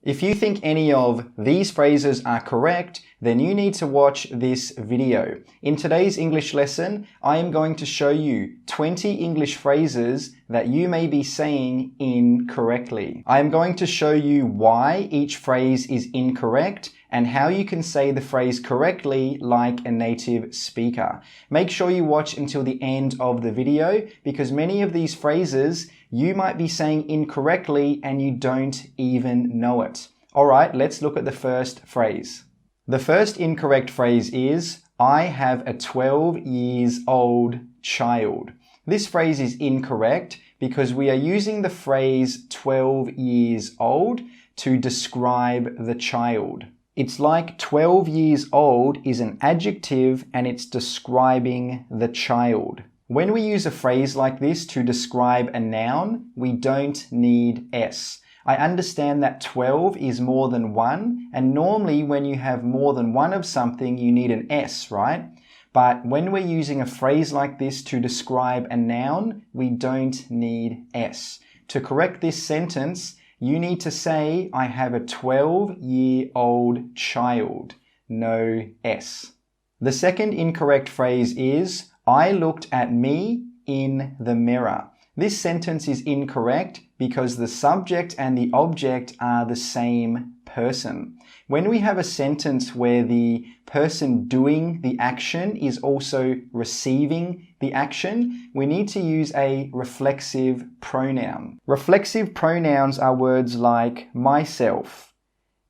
If you think any of these phrases are correct, then you need to watch this video. In today's English lesson, I am going to show you 20 English phrases that you may be saying incorrectly. I am going to show you why each phrase is incorrect and how you can say the phrase correctly like a native speaker. Make sure you watch until the end of the video because many of these phrases you might be saying incorrectly and you don't even know it. Alright, let's look at the first phrase. The first incorrect phrase is, I have a 12 years old child. This phrase is incorrect because we are using the phrase 12 years old to describe the child. It's like 12 years old is an adjective and it's describing the child. When we use a phrase like this to describe a noun, we don't need S. I understand that 12 is more than 1, and normally when you have more than one of something, you need an S, right? But when we're using a phrase like this to describe a noun, we don't need S. To correct this sentence, you need to say, I have a 12-year-old child. No S. The second incorrect phrase is, I looked at me in the mirror. This sentence is incorrect because the subject and the object are the same person. When we have a sentence where the person doing the action is also receiving the action, we need to use a reflexive pronoun. Reflexive pronouns are words like myself,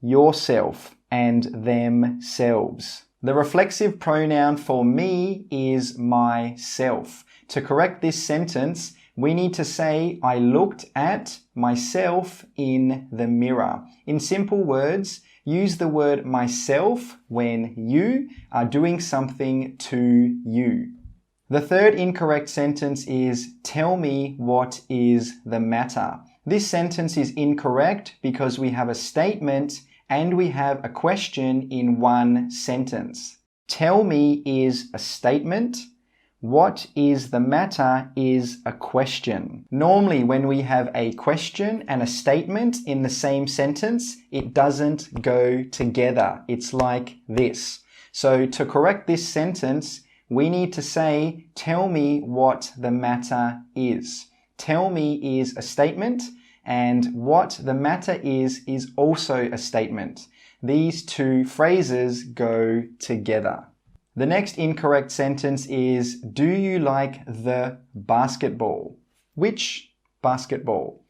yourself, and themselves. The reflexive pronoun for me is myself. To correct this sentence, we need to say, I looked at myself in the mirror. In simple words, use the word myself when you are doing something to you. The third incorrect sentence is, tell me what is the matter. This sentence is incorrect because we have a statement and we have a question in one sentence. Tell me is a statement. What is the matter is a question. Normally, when we have a question and a statement in the same sentence, it doesn't go together. It's like this. So to correct this sentence, we need to say, tell me what the matter is. Tell me is a statement, and what the matter is also a statement. These two phrases go together. The next incorrect sentence is, do you like the basketball? Which basketball?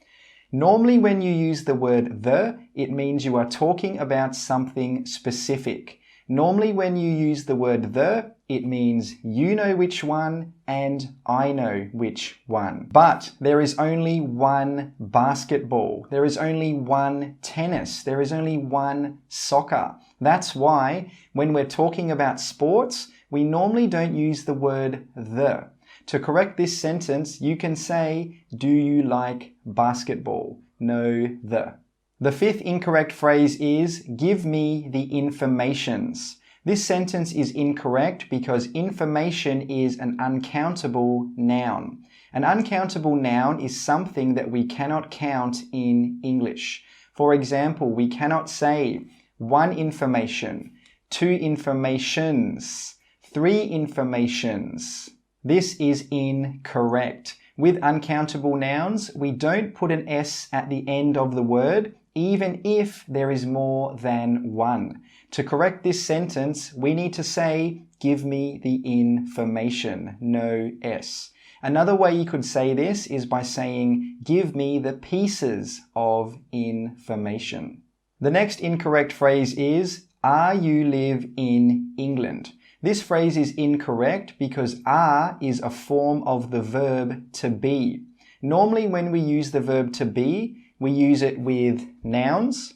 Normally when you use the word the, it means you are talking about something specific. Normally when you use the word the, it means you know which one and I know which one. But there is only one basketball. There is only one tennis. There is only one soccer. That's why when we're talking about sports, we normally don't use the word the. To correct this sentence, you can say, do you like basketball? No, the. The fifth incorrect phrase is, give me the informations. This sentence is incorrect because information is an uncountable noun. An uncountable noun is something that we cannot count in English. For example, we cannot say one information, two informations, three informations. This is incorrect. With uncountable nouns, we don't put an S at the end of the word, even if there is more than one. To correct this sentence, we need to say, give me the information, no S. Another way you could say this is by saying, give me the pieces of information. The next incorrect phrase is, are you live in England? This phrase is incorrect because are is a form of the verb to be. Normally when we use the verb to be, we use it with nouns,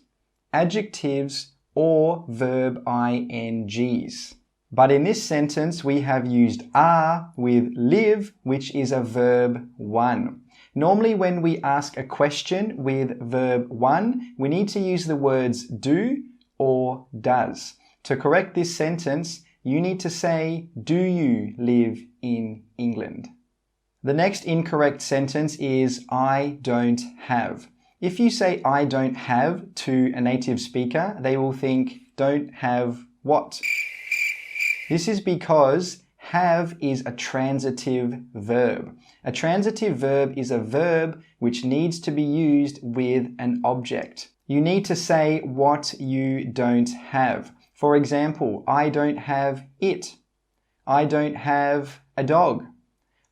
adjectives, or verb INGs. But in this sentence, we have used are with live, which is a verb 1. Normally when we ask a question with verb 1, we need to use the words do or does. To correct this sentence, you need to say, do you live in England? The next incorrect sentence is, I don't have. If you say I don't have to a native speaker, they will think don't have what? This is because have is a transitive verb. A transitive verb is a verb which needs to be used with an object. You need to say what you don't have. For example, I don't have it. I don't have a dog.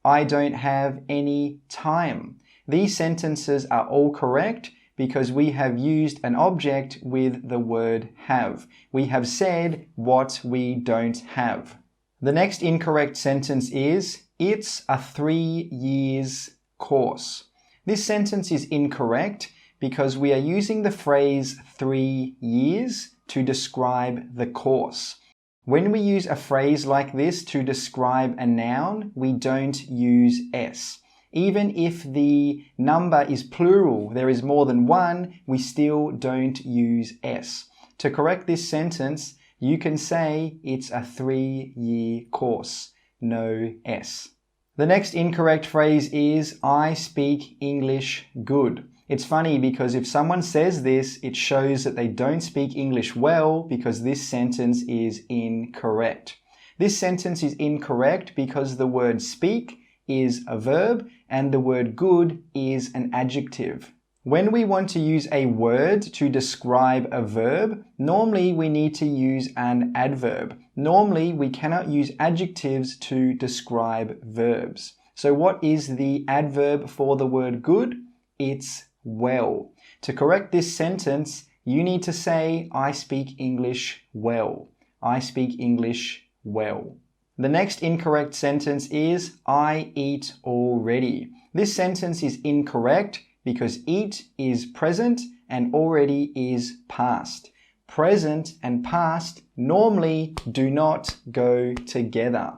I don't have any time. These sentences are all correct because we have used an object with the word have. We have said what we don't have. The next incorrect sentence is, it's a 3 years course. This sentence is incorrect because we are using the phrase 3 years to describe the course. When we use a phrase like this to describe a noun, we don't use s. Even if the number is plural, there is more than one, we still don't use s. To correct this sentence, you can say it's a 3-year course. No s. The next incorrect phrase is, I speak English good. It's funny because if someone says this, it shows that they don't speak English well because this sentence is incorrect. This sentence is incorrect because the word speak is a verb and the word good is an adjective. When we want to use a word to describe a verb, normally we need to use an adverb. Normally we cannot use adjectives to describe verbs. So what is the adverb for the word good? It's well. To correct this sentence, you need to say, I speak English well. I speak English well. The next incorrect sentence is, I eat already. This sentence is incorrect because eat is present and already is past. Present and past normally do not go together.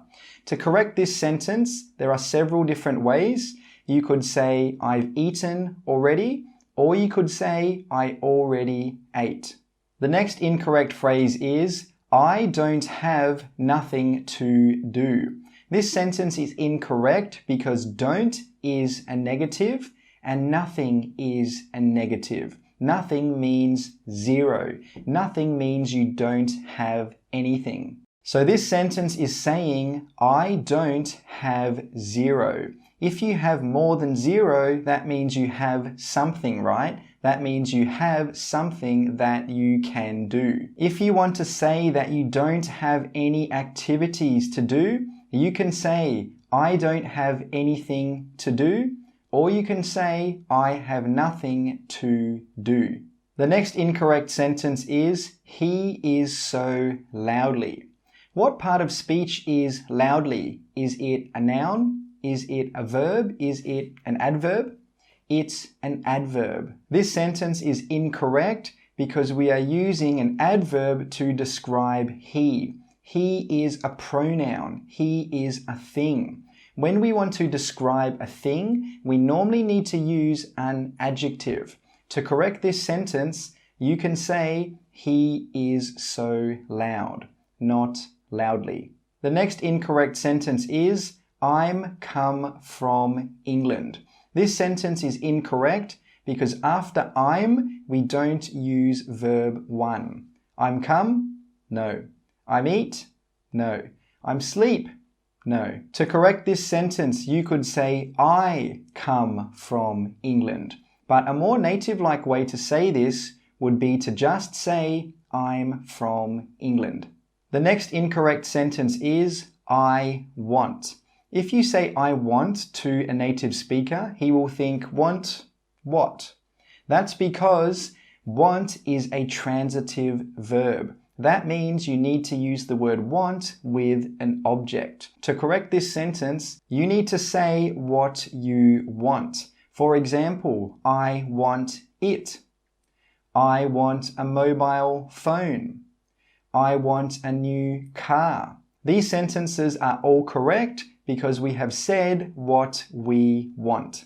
To correct this sentence, there are several different ways. You could say, I've eaten already, or you could say, I already ate. The next incorrect phrase is, I don't have nothing to do. This sentence is incorrect because don't is a negative and nothing is a negative. Nothing means zero. Nothing means you don't have anything. So this sentence is saying, I don't have zero. If you have more than zero, that means you have something, right? That means you have something that you can do. If you want to say that you don't have any activities to do, you can say, I don't have anything to do, or you can say, I have nothing to do. The next incorrect sentence is, he is so loudly. What part of speech is loudly? Is it a noun? Is it a verb? Is it an adverb? It's an adverb. This sentence is incorrect because we are using an adverb to describe he. He is a pronoun. He is a thing. When we want to describe a thing, we normally need to use an adjective. To correct this sentence, you can say, he is so loud, not loudly. The next incorrect sentence is, I'm come from England. This sentence is incorrect because after I'm, we don't use verb 1. I'm come? No. I'm eat? No. I'm sleep? No. To correct this sentence, you could say, I come from England. But a more native-like way to say this would be to just say, I'm from England. The next incorrect sentence is, I want. If you say I want to a native speaker, he will think want what? That's because want is a transitive verb. That means you need to use the word want with an object. To correct this sentence, you need to say what you want. For example, I want it. I want a mobile phone. I want a new car. These sentences are all correct because we have said what we want.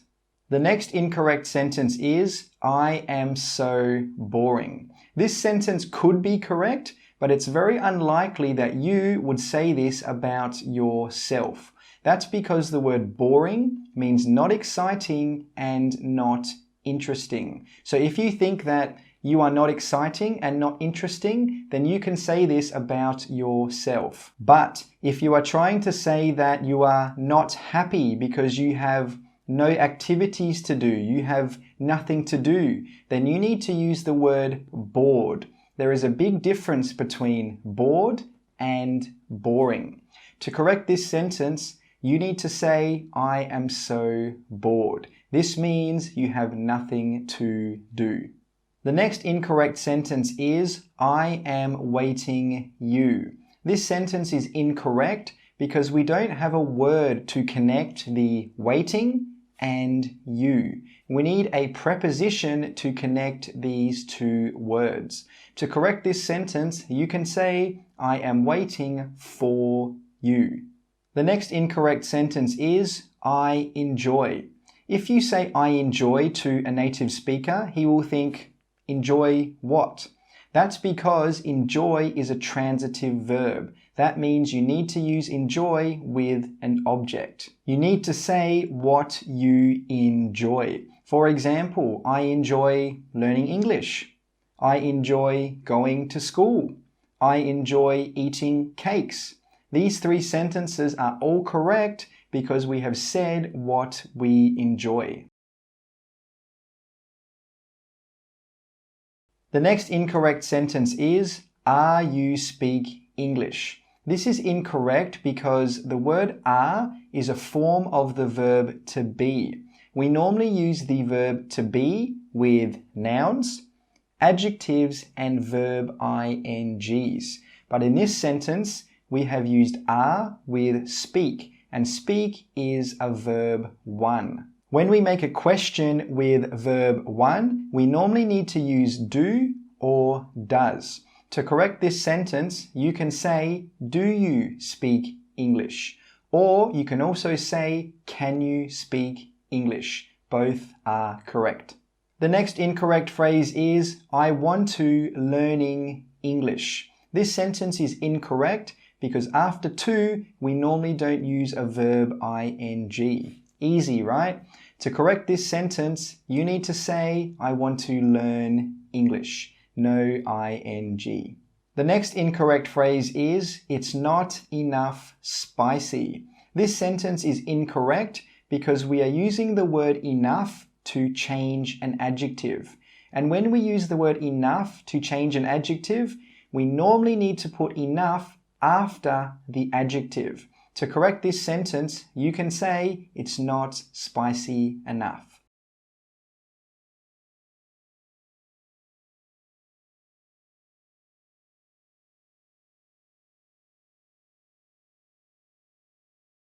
The next incorrect sentence is, I am so boring. This sentence could be correct, but it's very unlikely that you would say this about yourself. That's because the word boring means not exciting and not interesting. So if you think that you are not exciting and not interesting, then you can say this about yourself. But if you are trying to say that you are not happy because you have no activities to do, you have nothing to do, then you need to use the word bored. There is a big difference between bored and boring. To correct this sentence, you need to say, I am so bored. This means you have nothing to do. The next incorrect sentence is, I am waiting you. This sentence is incorrect because we don't have a word to connect the waiting and you. We need a preposition to connect these two words. To correct this sentence, you can say, I am waiting for you. The next incorrect sentence is, I enjoy. If you say I enjoy to a native speaker, he will think, enjoy what? That's because enjoy is a transitive verb. That means you need to use enjoy with an object. You need to say what you enjoy. For example, I enjoy learning English. I enjoy going to school. I enjoy eating cakes. These three sentences are all correct because we have said what we enjoy. The next incorrect sentence is, are you speak English? This is incorrect because the word are is a form of the verb to be. We normally use the verb to be with nouns, adjectives, and verb ings. But in this sentence, we have used are with speak, and speak is a verb 1. When we make a question with verb 1, we normally need to use do or does. To correct this sentence, you can say, do you speak English? Or you can also say, can you speak English? Both are correct. The next incorrect phrase is, I want to learning English. This sentence is incorrect because after to, we normally don't use a verb ing. Easy, right? To correct this sentence, you need to say, I want to learn English. No ing. The next incorrect phrase is, it's not enough spicy. This sentence is incorrect because we are using the word enough to change an adjective. And when we use the word enough to change an adjective, we normally need to put enough after the adjective. To correct this sentence, you can say, it's not spicy enough.